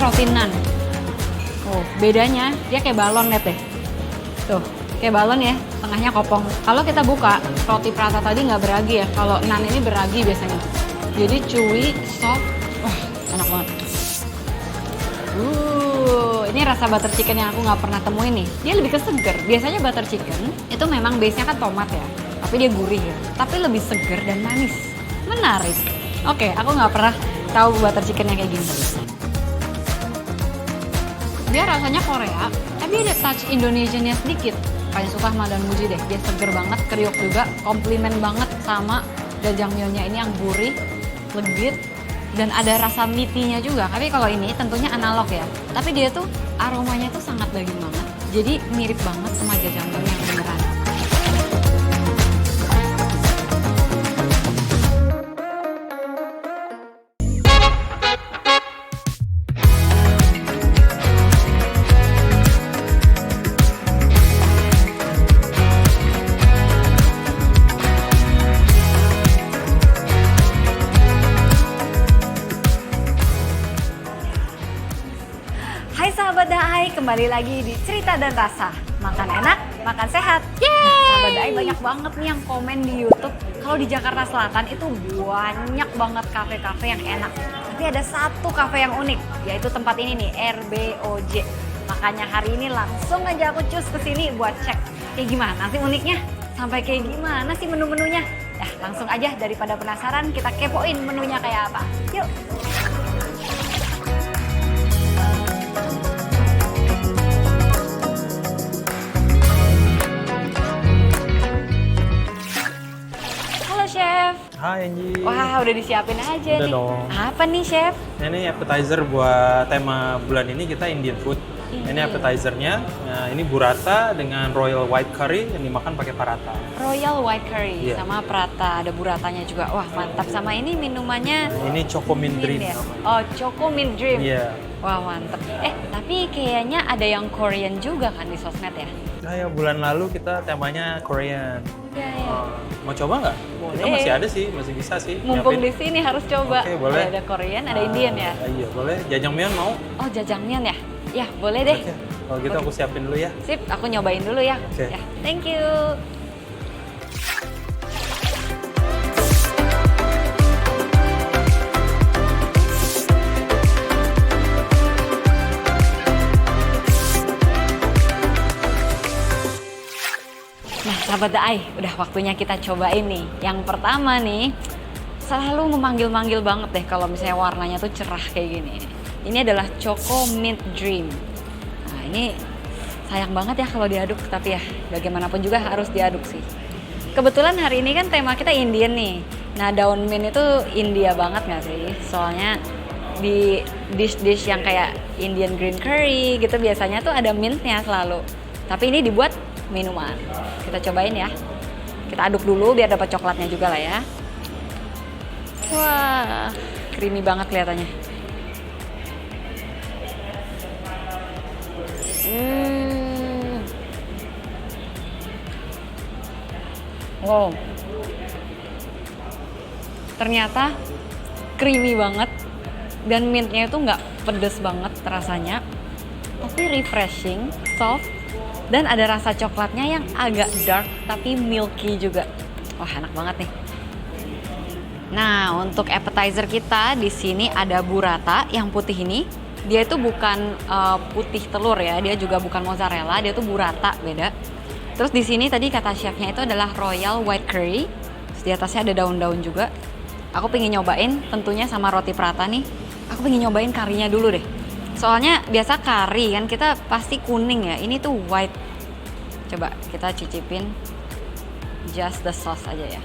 roti nan. Oh, bedanya dia kayak balon, lihat deh. Tuh, kayak balon ya, tengahnya kopong. Kalau kita buka, roti prata tadi nggak beragi ya. Kalau nan ini beragi biasanya. Jadi chewy, soft, wah enak banget. Ini rasa butter chicken yang aku nggak pernah temuin nih. Dia lebih ke seger. Biasanya butter chicken itu memang base-nya kan tomat ya. Tapi dia gurih ya. Tapi lebih seger dan manis. Menarik. Oke, aku nggak pernah tahu butter chicken yang kayak gini. Dia rasanya Korea, tapi ada touch Indonesianya sedikit. Paling suka sama dan Muji deh. Dia seger banget, kriuk juga. Komplimen banget sama jajangmyeonnya ini yang gurih, legit. Dan ada rasa mitinya juga. Tapi kalau ini tentunya analog ya. Tapi dia tuh aromanya tuh sangat daging banget. Jadi mirip banget sama jajangmyeon yang beneran. Hai sahabat Daai, kembali lagi di Cerita dan Rasa. Makan enak, makan sehat. Yeay! Sahabat Daai banyak banget nih yang komen di YouTube. Kalau di Jakarta Selatan itu banyak banget kafe-kafe yang enak. Tapi ada satu kafe yang unik, yaitu tempat ini nih, RBOJ. Makanya hari ini langsung aja aku cus ke sini buat cek kayak gimana sih uniknya. Sampai kayak gimana sih menu-menunya. Ya langsung aja, daripada penasaran kita kepoin menunya kayak apa. Yuk! Chef. Hai Angie. Wah, udah disiapin aja Udah nih. dong. Apa nih, Chef? Ini appetizer buat tema bulan ini kita Indian food. Ini appetizernya. Nah, ini burrata dengan royal white curry yang dimakan pakai paratha. Royal white curry Iya. sama paratha, ada burratanya juga. Wah, mantap. Sama ini minumannya Nah, ini Choco Mint Dream ya? namanya. Oh, Choco Mint Dream. Iya. Wah, mantap. Tapi kayaknya ada yang Korean juga kan di sosmed ya? Nah, ya bulan lalu kita temanya Korean. Iya, iya. Mau coba nggak? Boleh. Kita masih ada sih, masih bisa sih. Mumpung nyiapin. di sini harus coba. Oke, boleh. Ada Korean, ada Indian ya? Iya, boleh. Jajangmyeon mau? Oh, jajangmyeon ya? Ya, boleh deh. Oke. Kalau gitu aku siapin dulu ya. Sip, aku nyobain dulu ya. Oke. Ya, thank you. Nah, sahabat Daai, udah waktunya kita cobain nih. Yang pertama nih, selalu memanggil-manggil banget deh kalau misalnya warnanya tuh cerah kayak gini. Ini adalah Choco Mint Dream. Nah, ini sayang banget ya kalau diaduk, tapi ya bagaimanapun juga harus diaduk sih. Kebetulan hari ini kan tema kita Indian nih. Nah, daun mint itu India banget nggak sih? Soalnya di dish-dish yang kayak Indian green curry gitu biasanya tuh ada mintnya selalu. Tapi ini dibuat minuman. Kita cobain ya. Kita aduk dulu biar dapat coklatnya juga lah ya. Wah, creamy banget kelihatannya. Wow. Ternyata creamy banget dan mintnya itu nggak pedes banget rasanya, tapi refreshing, soft, dan ada rasa coklatnya yang agak dark tapi milky juga. Wah, enak banget nih. Nah, untuk appetizer kita di sini ada burrata yang putih ini. Dia itu bukan putih telur ya, dia juga bukan mozzarella, dia tuh burrata, beda. Terus di sini tadi kata chefnya itu adalah royal white curry. Terus di atasnya ada daun-daun juga. Aku pengen nyobain tentunya sama roti prata nih. Aku pengen nyobain karinya dulu deh. Soalnya biasa kari kan kita pasti kuning ya. Ini tuh white. Coba kita cicipin just the sauce aja ya.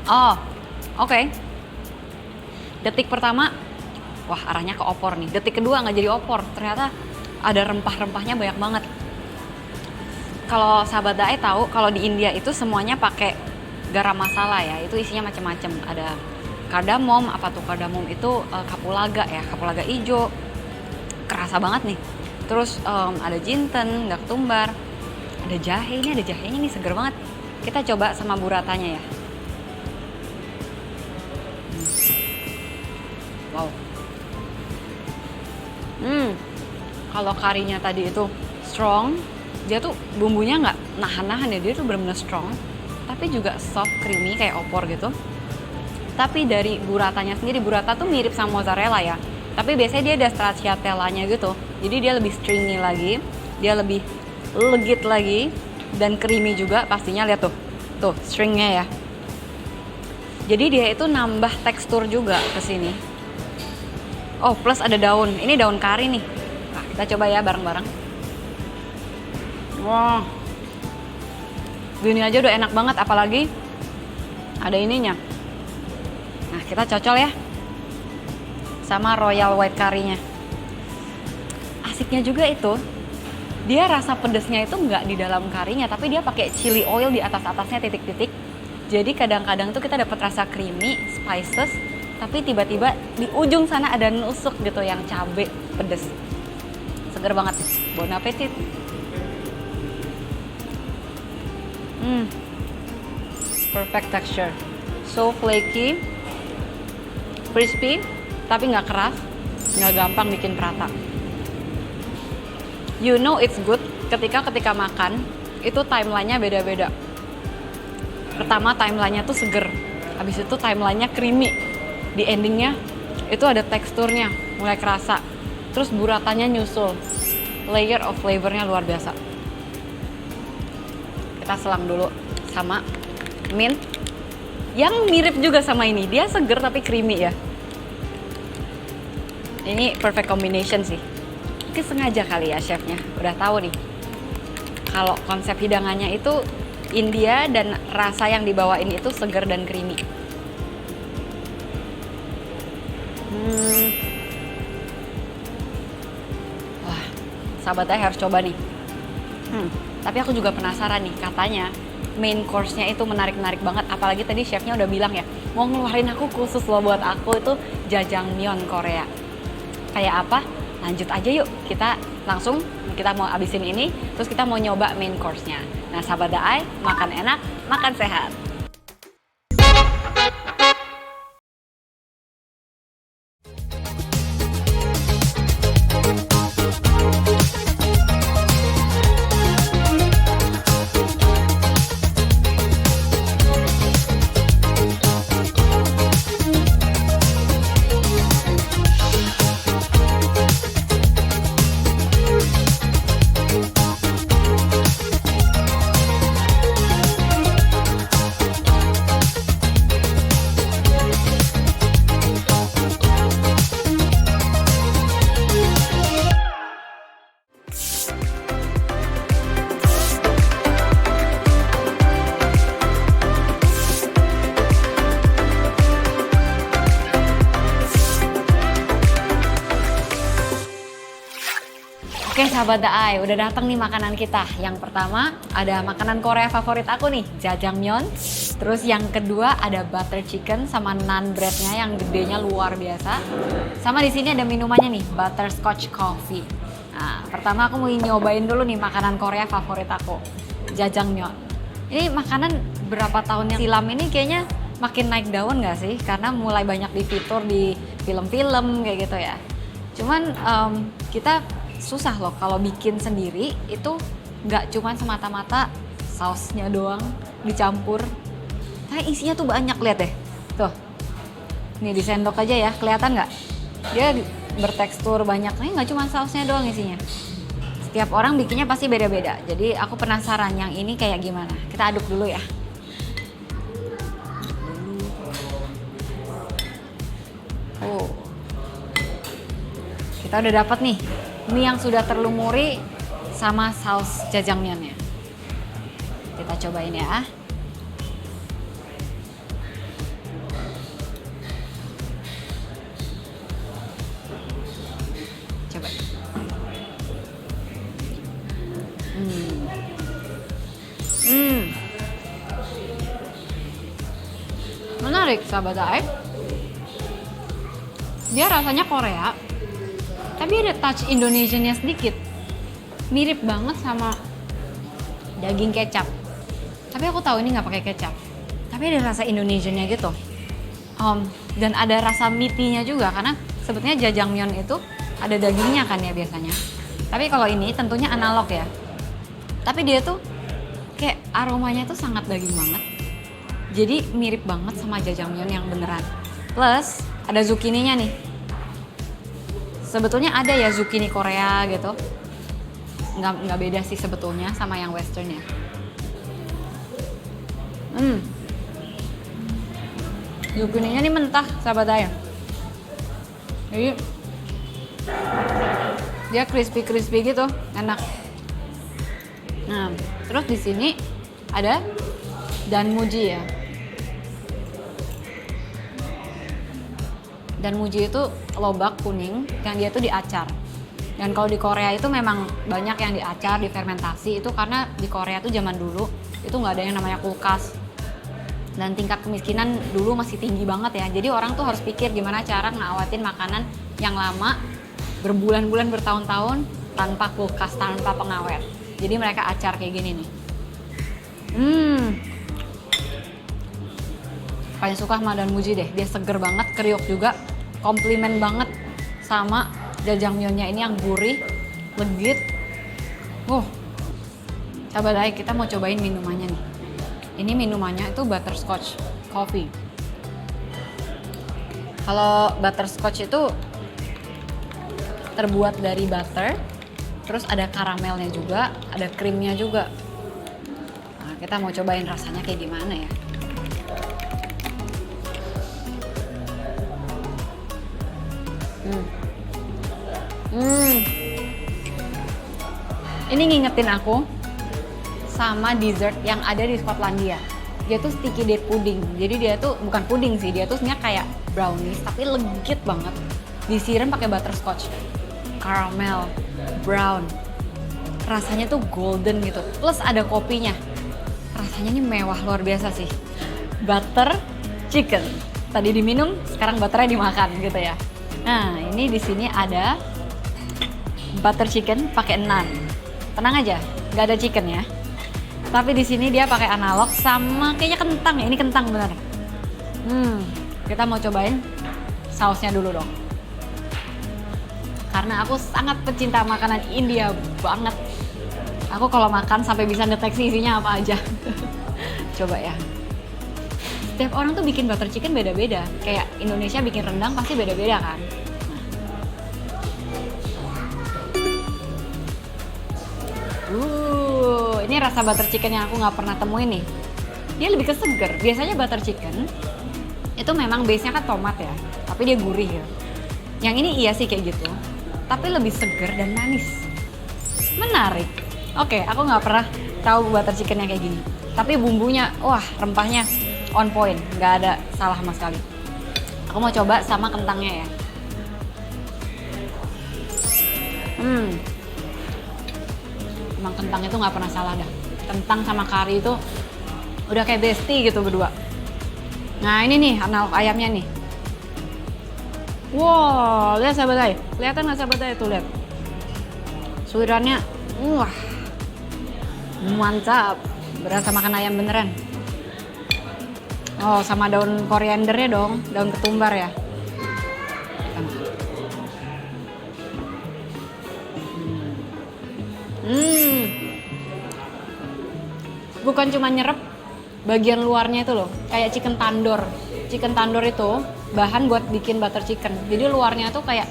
Oh, oke. Detik pertama, wah arahnya ke opor nih. Detik kedua nggak jadi opor, ternyata ada rempah-rempahnya banyak banget. Kalau sahabat Dae tahu, kalau di India itu semuanya pakai garam masala ya. Itu isinya macam-macam. Ada kardamom, apa tuh kardamom itu kapulaga ya, kapulaga hijau. Kerasa banget nih. Terus ada jinten, nggak ketumbar. Ada jahe, ini ada jahenya nih seger banget. Kita coba sama burratanya ya. Wow. Kalau karinya tadi itu strong, dia tuh bumbunya nggak nahan-nahan ya, dia tuh benar-benar strong. Tapi juga soft, creamy kayak opor gitu. Tapi dari buratanya sendiri, burrata tuh mirip sama mozzarella ya. Tapi biasanya dia ada stracciatellanya gitu. Jadi dia lebih stringy lagi, dia lebih legit lagi, dan creamy juga pastinya. Lihat tuh, tuh stringnya ya. Jadi dia itu nambah tekstur juga ke sini. Oh, plus ada daun. Ini daun kari nih. Nah, kita coba ya bareng-bareng. Wah. Gini aja udah enak banget, apalagi ada ininya. Nah, kita cocol ya sama royal white curry-nya. Asiknya juga itu, dia rasa pedesnya itu nggak di dalam karinya, tapi dia pakai chili oil di atas-atasnya titik-titik. Jadi kadang-kadang tuh kita dapat rasa creamy, spices, tapi tiba-tiba di ujung sana ada nusuk gitu yang cabe pedes. Seger banget. Bon appetit. Perfect texture. So flaky, crispy, tapi nggak keras, nggak gampang bikin prata. You know it's good ketika makan, itu timelinenya beda-beda. Pertama timelinenya tuh seger, habis itu timelinenya creamy. Di endingnya itu ada teksturnya, mulai kerasa. Terus burratanya nyusul, layer of flavornya luar biasa. Kita selang dulu sama mint, yang mirip juga sama ini. Dia seger tapi creamy ya. Ini perfect combination sih. Mungkin sengaja kali ya chefnya, udah tahu nih kalau konsep hidangannya itu India dan rasa yang dibawain itu segar dan creamy. Wah, sahabatnya harus coba nih. Tapi aku juga penasaran nih, katanya main course-nya itu menarik-menarik banget. Apalagi tadi chefnya udah bilang ya, mau ngeluarin aku khusus loh buat aku itu jajangmyeon Korea. Kayak apa? Lanjut aja yuk, kita mau abisin ini, terus kita mau nyoba main course-nya. Nah, sahabat Daai, makan enak, makan sehat. Oke sahabat Daai, udah datang nih makanan kita. Yang pertama ada makanan Korea favorit aku nih, jajangmyeon. Terus yang kedua ada butter chicken sama naan breadnya yang gedenya luar biasa. Sama di sini ada minumannya nih, butterscotch coffee. Nah, pertama aku mau nyobain dulu nih makanan Korea favorit aku, jajangmyeon. Ini makanan berapa tahun yang silam ini kayaknya makin naik daun nggak sih? Karena mulai banyak difitur di film-film kayak gitu ya. Cuman kita susah loh kalau bikin sendiri, itu nggak cuma semata-mata sausnya doang dicampur. Nah, isinya tuh banyak, lihat deh. Tuh. Nih di sendok aja ya, kelihatan nggak? Dia bertekstur banyak. Ini nggak cuma sausnya doang isinya. Setiap orang bikinnya pasti beda-beda. Jadi aku penasaran yang ini kayak gimana. Kita aduk dulu ya. Oh. Kita udah dapat nih mie yang sudah terlumuri sama saus jajangmyeonnya. Kita cobain ya. Coba. Menarik sahabat Daai. Dia rasanya Korea, tapi ada touch Indonesianya sedikit. Mirip banget sama daging kecap. Tapi aku tahu ini nggak pakai kecap. Tapi ada rasa Indonesianya gitu. Dan ada rasa meaty-nya juga karena sebetulnya jajangmyeon itu ada dagingnya kan ya biasanya. Tapi kalau ini tentunya analog ya. Tapi dia tuh kayak aromanya tuh sangat daging banget. Jadi mirip banget sama jajangmyeon yang beneran. Plus ada zucchini-nya nih. Sebetulnya ada ya zucchini Korea gitu. Nggak beda sih sebetulnya sama yang western ya. Zucchini-nya nih mentah sahabat saya. Jadi dia crispy gitu, enak. Nah, terus di sini ada danmuji ya. Danmuji itu lobak kuning yang dia tuh diacar. Dan kalau di Korea itu memang banyak yang diacar, difermentasi itu karena di Korea tuh zaman dulu itu nggak ada yang namanya kulkas. Dan tingkat kemiskinan dulu masih tinggi banget ya. Jadi orang tuh harus pikir gimana cara ngawatin makanan yang lama berbulan-bulan bertahun-tahun tanpa kulkas, tanpa pengawet. Jadi mereka acar kayak gini nih. Paling suka sama danmuji deh. Dia seger banget, kriuk juga. Komplimen banget sama jajangmyeonnya ini yang gurih, legit. Coba deh kita mau cobain minumannya nih. Ini minumannya itu butterscotch coffee. Kalau butterscotch itu terbuat dari butter, terus ada karamelnya juga, ada krimnya juga. Nah, kita mau cobain rasanya kayak gimana ya. Ini ngingetin aku sama dessert yang ada di Skotlandia. Dia tuh sticky date pudding. Jadi dia tuh bukan puding sih, dia tuh sebenarnya kayak brownies tapi legit banget. Disiram pakai butterscotch, caramel, brown. Rasanya tuh golden gitu. Plus ada kopinya. Rasanya ini mewah luar biasa sih. Butter chicken. Tadi diminum, sekarang butternya dimakan gitu ya. Nah, ini di sini ada butter chicken pakai naan. Tenang aja, nggak ada chicken ya. Tapi di sini dia pakai analog sama kayaknya kentang ya. Ini kentang bener. Kita mau cobain sausnya dulu dong. Karena aku sangat pecinta makanan India banget. Aku kalau makan sampai bisa deteksi isinya apa aja. Coba ya. Setiap orang tuh bikin butter chicken beda-beda. Kayak Indonesia bikin rendang pasti beda-beda kan. Ini rasa butter chicken yang aku nggak pernah temuin nih. Dia lebih ke seger. Biasanya butter chicken itu memang base-nya kan tomat ya, tapi dia gurih ya. Yang ini iya sih kayak gitu, tapi lebih seger dan manis. Menarik. Oke, aku nggak pernah tahu butter chicken yang kayak gini. Tapi bumbunya, wah rempahnya on point, nggak ada salah sama sekali. Aku mau coba sama kentangnya ya. Emang kentang itu nggak pernah salah dah. Kentang sama kari itu udah kayak bestie gitu berdua. Nah ini nih analog ayamnya nih. Wow, lihat sahabat saya. Kelihatan nggak sahabat saya tuh lihat. Suirannya, wah, mantap. Berasa makan ayam beneran. Oh, sama daun koriandernya dong, daun ketumbar ya. Bukan cuma nyerep bagian luarnya itu loh, kayak chicken tandoor. Chicken tandoor itu bahan buat bikin butter chicken. Jadi luarnya tuh kayak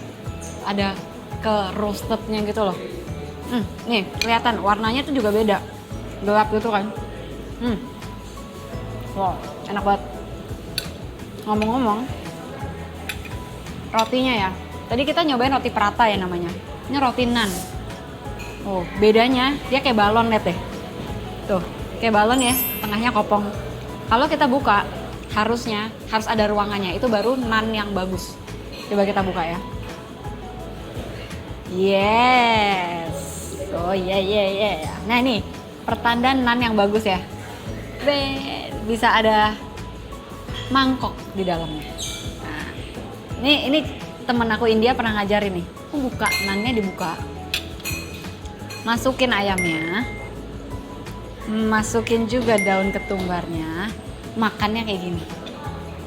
ada ke roastednya gitu loh. Nih kelihatan warnanya tuh juga beda, gelap gitu kan. Wow, enak banget. Ngomong-ngomong, rotinya ya. Tadi kita nyobain roti prata ya namanya. Ini roti nan. Oh, bedanya dia kayak balon, lihat deh. Tuh, kayak balon ya, tengahnya kopong. Kalau kita buka, harus ada ruangannya. Itu baru nan yang bagus. Coba kita buka ya. Yes. Oh iya. Nah ini pertanda nan yang bagus ya. Bisa ada mangkok di dalamnya. Nah, ini temen aku India pernah ngajarin nih. Buka nannya, dibuka. Masukin ayamnya. Masukin juga daun ketumbarnya. Makannya kayak gini.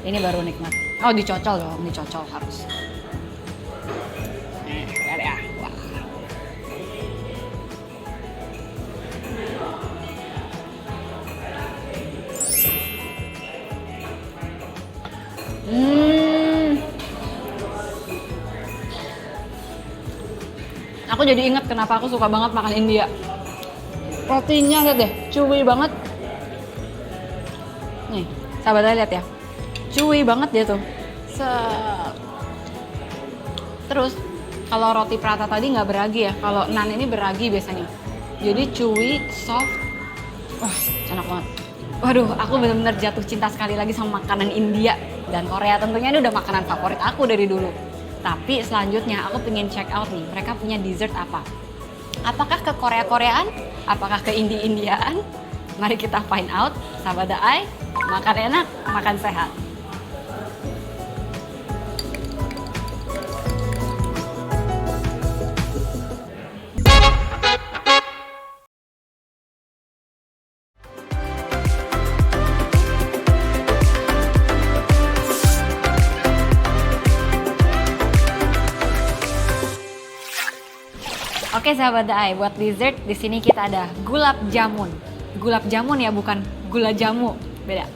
Ini baru nikmat. Oh, dicocol dong, dicocol harus. Lihat ya. Wah. Aku jadi ingat kenapa aku suka banget makan India. Rotinya lihat deh, chewy banget. Nih, sahabatnya lihat ya. Chewy banget dia tuh. Terus kalau roti prata tadi nggak beragi ya. Kalau naan ini beragi biasanya. Jadi chewy, soft. Wah, enak banget. Waduh, aku benar-benar jatuh cinta sekali lagi sama makanan India dan Korea. Tentunya ini udah makanan favorit aku dari dulu. Tapi selanjutnya aku pengen check out nih, mereka punya dessert apa? Apakah ke Korea-Koreaan? Apakah ke India-Indiaan? Mari kita find out. Sahabat Daai, makan enak, makan sehat. Oke sahabat Daai, buat dessert di sini kita ada gulab jamun. Gulab jamun ya, bukan gula jamu, beda.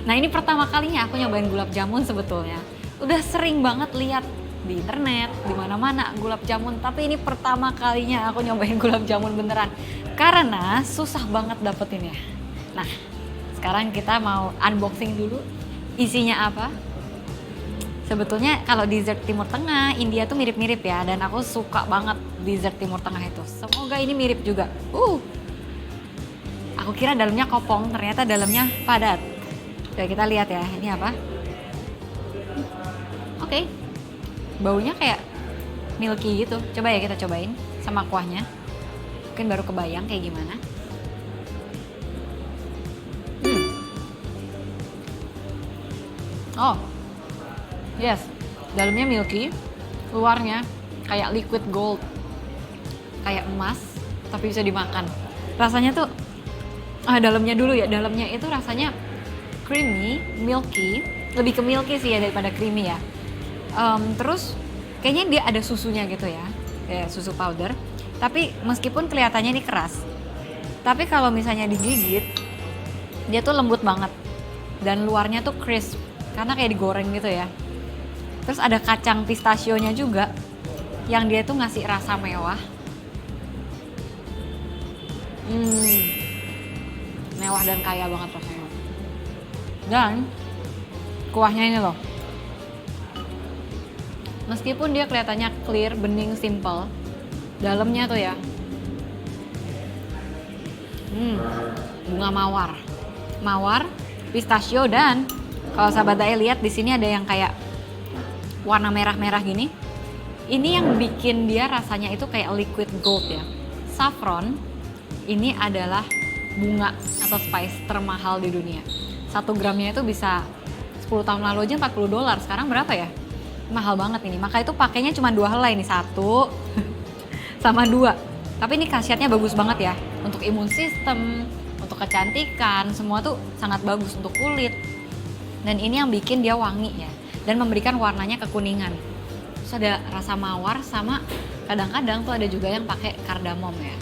Nah ini pertama kalinya aku nyobain gulab jamun sebetulnya. Udah sering banget lihat di internet, di mana-mana gulab jamun. Tapi ini pertama kalinya aku nyobain gulab jamun beneran. Karena susah banget dapetinnya. Nah sekarang kita mau unboxing dulu. Isinya apa? Sebetulnya kalau dessert Timur Tengah, India tuh mirip-mirip ya. Dan aku suka banget dessert Timur Tengah itu. Semoga ini mirip juga. Aku kira dalamnya kopong, ternyata dalamnya padat. Oke, kita lihat ya, ini apa? Oke, baunya kayak milky gitu. Coba ya kita cobain sama kuahnya. Mungkin baru kebayang kayak gimana. Oh, yes, dalamnya milky, luarnya kayak liquid gold, kayak emas, tapi bisa dimakan. Rasanya tuh, dalamnya dulu ya, dalamnya itu rasanya creamy, milky, lebih ke milky sih ya daripada creamy ya. Terus kayaknya dia ada susunya gitu ya, kayak susu powder. Tapi meskipun kelihatannya ini keras, tapi kalau misalnya digigit, dia tuh lembut banget dan luarnya tuh crisp karena kayak digoreng gitu ya. Terus ada kacang pistachio-nya juga yang dia tuh ngasih rasa mewah. Mewah dan kaya banget rasanya. Dan kuahnya ini loh. Meskipun dia kelihatannya clear, bening, simple, dalamnya tuh ya. Bunga mawar. Mawar, pistachio, dan kalau sahabat Dae lihat di sini ada yang kayak warna merah-merah gini. Ini yang bikin dia rasanya itu kayak liquid gold ya. Saffron ini adalah bunga atau spice termahal di dunia. 1 gramnya itu bisa 10 tahun lalu aja $40. Sekarang berapa ya? Mahal banget ini. Maka itu pakainya cuma 2 helai nih, 1 sama 2. Tapi ini khasiatnya bagus banget ya. Untuk imun sistem, untuk kecantikan, semua tuh sangat bagus untuk kulit. Dan ini yang bikin dia wangi ya. Dan memberikan warnanya kekuningan. Terus ada rasa mawar sama kadang-kadang tuh ada juga yang pakai kardamom ya.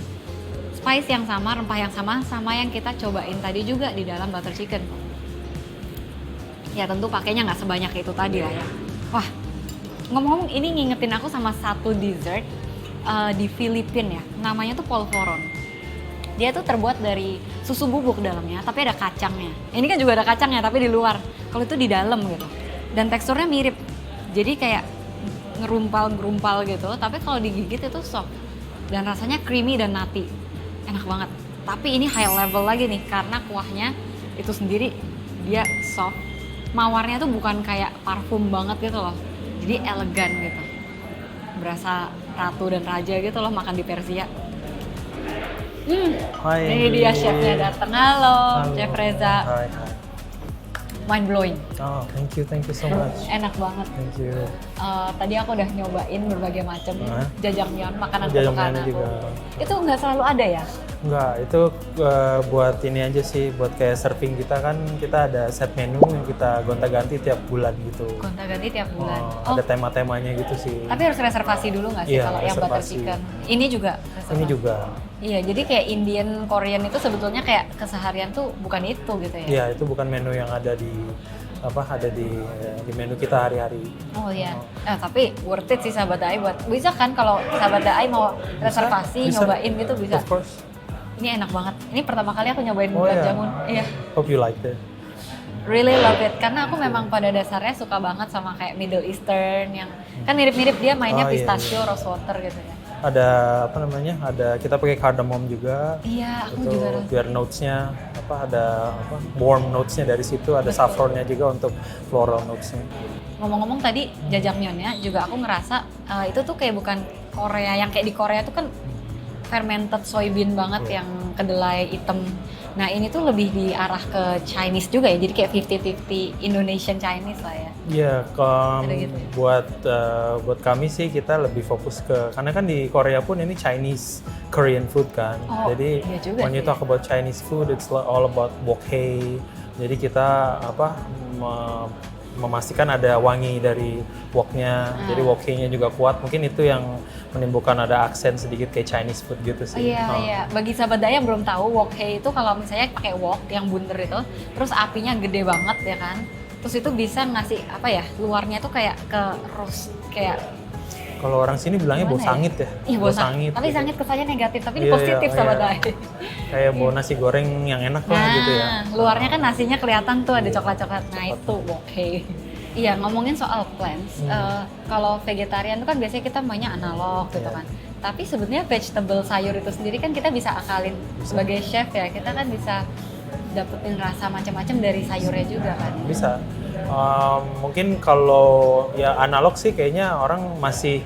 Spice yang sama, rempah yang sama yang kita cobain tadi juga di dalam butter chicken. Ya tentu pakainya nggak sebanyak itu tadi lah ya. Wah, ngomong-ngomong ini ngingetin aku sama satu dessert di Filipina ya. Namanya tuh polvoron. Dia tuh terbuat dari susu bubuk dalamnya, tapi ada kacangnya. Ini kan juga ada kacangnya, tapi di luar. Kalau itu di dalam gitu. Dan teksturnya mirip. Jadi kayak ngerumpal-gerumpal gitu, tapi kalau digigit itu soft. Dan rasanya creamy dan nutty. Enak banget. Tapi ini high level lagi nih, karena kuahnya itu sendiri dia soft. Mawarnya tuh bukan kayak parfum banget gitu loh. Jadi elegan gitu. Berasa ratu dan raja gitu loh makan di Persia. Hai, Ini dia chefnya datang. Halo, Chef Reza. Hai. Mind blowing. Oh, thank you so much. Enak banget. Thank you. Tadi aku udah nyobain berbagai macam jajangmyeon, makanan Jajangmyeon kesukaan aku. juga. Itu nggak selalu ada ya? Enggak, itu buat ini aja sih, buat kayak serving kita kan, kita ada set menu yang kita gonta-ganti tiap bulan gitu. Gonta-ganti tiap bulan. Ada tema-temanya gitu sih. Tapi harus reservasi dulu nggak sih Iya, kalau yang butter reservasi. chicken? Ini juga reservasi? Ini juga. Iya, jadi kayak Indian, Korean itu sebetulnya kayak keseharian tuh bukan itu gitu ya? Iya, itu bukan menu yang ada di menu kita hari-hari. Oh iya. Tapi worth it sih sahabat Daai buat, bisa kan kalau sahabat Daai mau reservasi, Bisa. nyobain gitu bisa? Of course. Ini enak banget. Ini pertama kali aku nyobain Oh, gulab iya. jamun. Iya. Hope you liked it. Really love it. Karena aku memang pada dasarnya suka banget sama kayak Middle Eastern yang kan mirip-mirip dia mainnya Oh, iya, pistachio, rose water gitu ya. Ada kita pakai cardamom juga. Iya, aku Itu juga biar notes-nya ada warm notes-nya dari situ, ada saffronnya juga untuk floral notes-nya. Ngomong-ngomong tadi jajangmyeonnya juga aku ngerasa itu tuh kayak bukan Korea yang kayak di Korea tuh kan fermented soybean banget yang kedelai hitam. Nah ini tuh lebih diarah ke Chinese juga ya, jadi kayak 50-50 Indonesian Chinese lah ya. Iya, Ada gitu ya? buat kami sih kita lebih fokus karena kan di Korea pun ini Chinese Korean food kan. Oh, Jadi iya juga when you sih. talk about Chinese food, it's all about wok hei. Jadi kita memastikan ada wangi dari woknya, jadi wok hei-nya juga kuat. Mungkin itu yang menimbulkan ada aksen sedikit kayak Chinese food gitu sih. Iya, iya. Bagi sahabat Daya yang belum tahu, wok hei itu kalau misalnya pakai wok yang bunder itu, terus apinya gede banget ya kan, terus itu bisa ngasih apa ya, luarnya tuh kayak ke roast, kayak Kalau orang sini bilangnya bau gimana ya? sangit ya. Ih, bau sangit. Tapi gitu. sangit kesannya negatif, tapi ini Iya, positif iya, sahabat iya. Daya. Kayak bau nasi goreng yang enak lah gitu ya. Luarnya kan nasinya kelihatan tuh ada Iya, coklat-coklat. Nah itu wok hei. Iya, ngomongin soal plants, kalau vegetarian itu kan biasanya kita mainnya analog gitu Iya. kan. Tapi sebenarnya vegetable sayur itu sendiri kan kita bisa akalin sebagai chef ya, kita kan bisa dapetin rasa macam-macam dari sayurnya juga kan. Bisa. Mungkin kalau ya analog sih kayaknya orang masih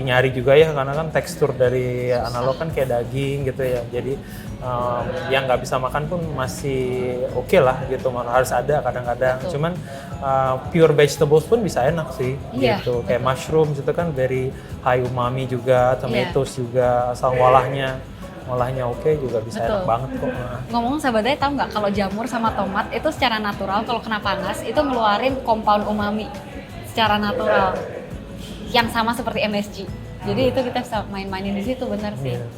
nyari juga ya, karena kan tekstur dari analog kan kayak daging gitu ya. Jadi yang nggak bisa makan pun masih oke lah gitu, malah harus ada kadang-kadang. Betul. Cuman pure vegetables pun bisa enak sih Iya, gitu. Kayak mushroom itu kan very high umami juga, tomatoes juga, asal ngolahnya oke juga bisa Betul. enak banget kok. Ngomong sahabat Daya tahu nggak kalau jamur sama tomat itu secara natural kalau kena panas itu ngeluarin compound umami secara natural yang sama seperti MSG. Jadi itu kita bisa main-mainin di situ, benar sih. Iya.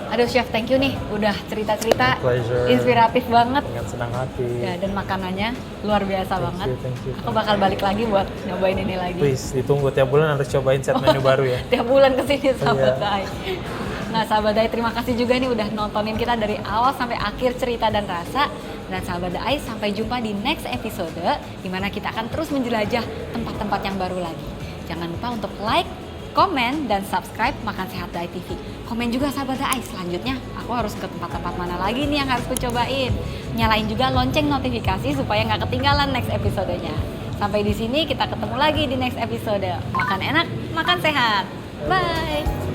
Aduh chef, thank you nih udah cerita-cerita Pleasure. inspiratif banget. Dengan senang hati. Ya, dan makanannya luar biasa banget. Thank you. Aku bakal balik lagi buat nyobain ini lagi. Please, ditunggu tiap bulan harus cobain set menu baru ya. Tiap bulan kesini sahabat Iya. Dai. Nah sahabat Dai, terima kasih juga nih udah nontonin kita dari awal sampai akhir cerita dan rasa. Dan sahabat Dai, sampai jumpa di next episode di mana kita akan terus menjelajah tempat-tempat yang baru lagi. Jangan lupa untuk like, komen, dan subscribe Makan Sehat Dai TV. Komen juga sahabat Dai, selanjutnya aku harus ke tempat-tempat mana lagi nih yang harus ku cobain. Nyalain juga lonceng notifikasi supaya nggak ketinggalan next episodenya. Sampai di sini kita ketemu lagi di next episode. Makan enak, makan sehat. Bye!